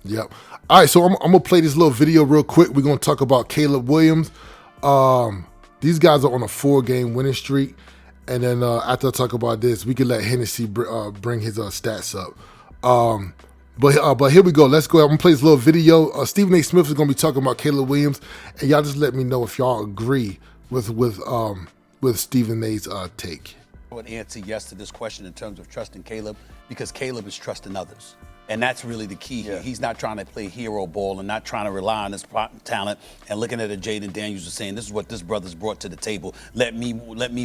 Yep. All right, so I'm gonna play this little video real quick. We're gonna talk about Caleb Williams. These guys are on a 4-game winning streak, and then after I talk about this, we can let Hennessy bring his stats up. But here we go. Let's go. I'm gonna play this little video. Stephen A. Smith is gonna be talking about Caleb Williams, and y'all just let me know if y'all agree with Stephen A's take. I would answer yes to this question in terms of trusting Caleb, because Caleb is trusting others. And that's really the key here. He's not trying to play hero ball and not trying to rely on his talent and looking at a Jaden Daniels and saying, this is what this brother's brought to the table. Let me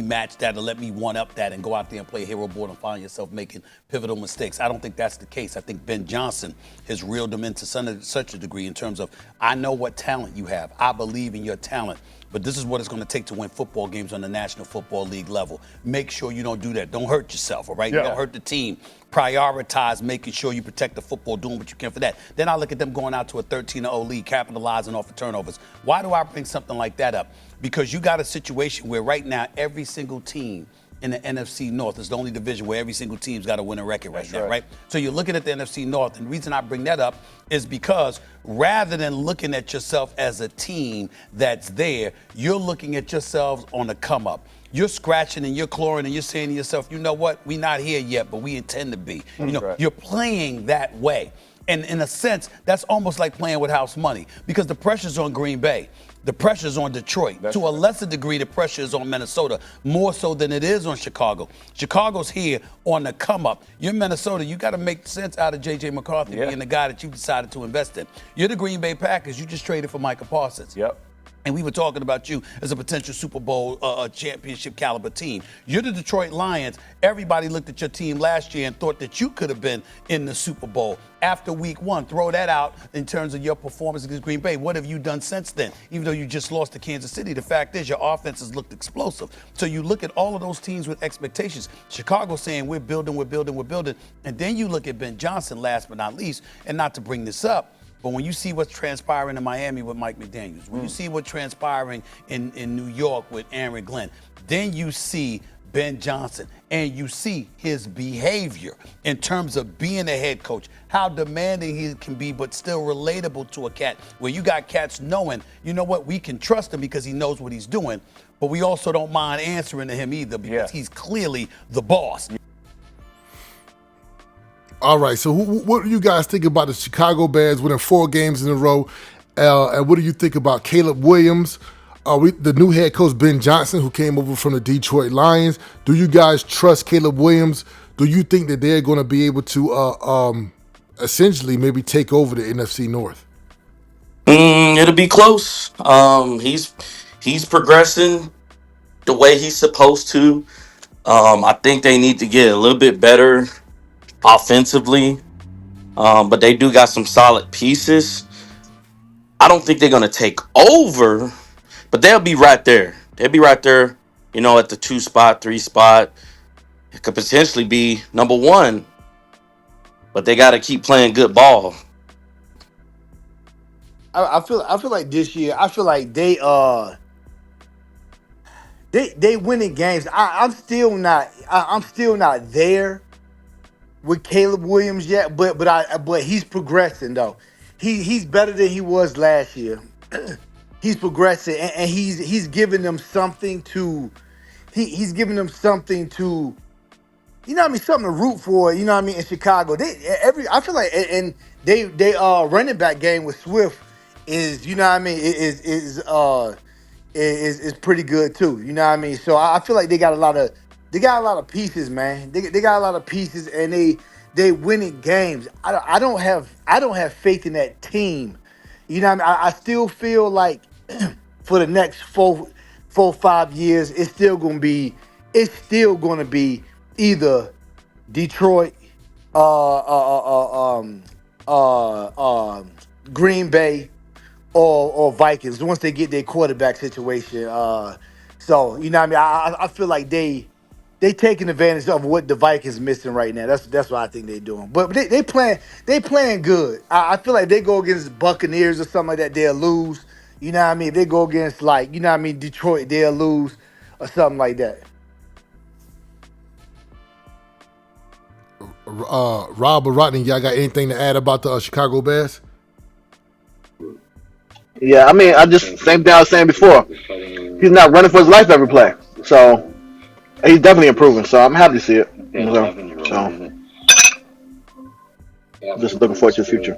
match that, or let me one up that and go out there and play hero ball and find yourself making pivotal mistakes. I don't think that's the case. I think Ben Johnson has reeled him into such a degree in terms of, I know what talent you have. I believe in your talent. But this is what it's going to take to win football games on the National Football League level. Make sure you don't do that. Don't hurt yourself, all right? You don't hurt the team. Prioritize making sure you protect the football, doing what you can for that. Then I look at them going out to a 13-0 lead, capitalizing off of turnovers. Why do I bring something like that up? Because you got a situation where right now every single team in the NFC North is the only division where every single team's got to win a record right now, right? So you're looking at the NFC North, and the reason I bring that up is because rather than looking at yourself as a team that's there, you're looking at yourselves on the come up. You're scratching and you're clawing and you're saying to yourself, you know what, we're not here yet, but we intend to be. You're playing that way. And in a sense, that's almost like playing with house money, because the pressure's on Green Bay. The pressure's on Detroit. To a lesser degree, the pressure is on Minnesota, more so than it is on Chicago. Chicago's here on the come up. You're Minnesota. You got to make sense out of J.J. McCarthy being the guy that you decided to invest in. You're the Green Bay Packers. You just traded for Micah Parsons. And we were talking about you as a potential Super Bowl championship caliber team. You're the Detroit Lions. Everybody looked at your team last year and thought that you could have been in the Super Bowl. After week 1, throw that out in terms of your performance against Green Bay. What have you done since then? Even though you just lost to Kansas City, the fact is your offense has looked explosive. So you look at all of those teams with expectations. Chicago saying we're building. And then you look at Ben Johnson, last but not least, and not to bring this up, but when you see what's transpiring in Miami with Mike McDaniels, when you see what's transpiring in New York with Aaron Glenn, then you see Ben Johnson and you see his behavior in terms of being a head coach, how demanding he can be, but still relatable to a cat, where you got cats knowing, you know what, we can trust him because he knows what he's doing, but we also don't mind answering to him either because he's clearly the boss. All right, so what do you guys think about the Chicago Bears winning 4 games in a row? And what do you think about Caleb Williams, the new head coach Ben Johnson, who came over from the Detroit Lions? Do you guys trust Caleb Williams? Do you think that they're going to be able to essentially maybe take over the NFC North? It'll be close. He's progressing the way he's supposed to. I think they need to get a little bit better offensively, but they do got some solid pieces. I don't think they're gonna take over, but they'll be right there. They'll be right there, at the 2 spot, 3 spot. It could potentially be number 1, but they got to keep playing good ball. I feel like this year, I feel like they winning games. I'm still not there with Caleb Williams yet, but he's progressing though. He's better than he was last year. He's progressing, and he's giving them something to he's giving them something to, something to root for. In Chicago, I feel like, and they running back game with Swift is, is pretty good too. So I feel like they got a lot of pieces, man. They got a lot of pieces, and they winning games. I don't have faith in that team. I still feel like for the next 5 years, it's still gonna be either Detroit, Green Bay, or Vikings once they get their quarterback situation. So I feel like they taking advantage of what the Vikings missing right now. That's what I think they're doing. But they playing good. I feel like they go against Buccaneers or something like that, they'll lose. If they go against, like, Detroit, they'll lose or something like that. Rob or Rodney, y'all got anything to add about the Chicago Bears? Yeah, I mean, I just same thing I was saying before. He's not running for his life every play, so he's definitely improving. So I'm happy to see it. So just looking forward to the future.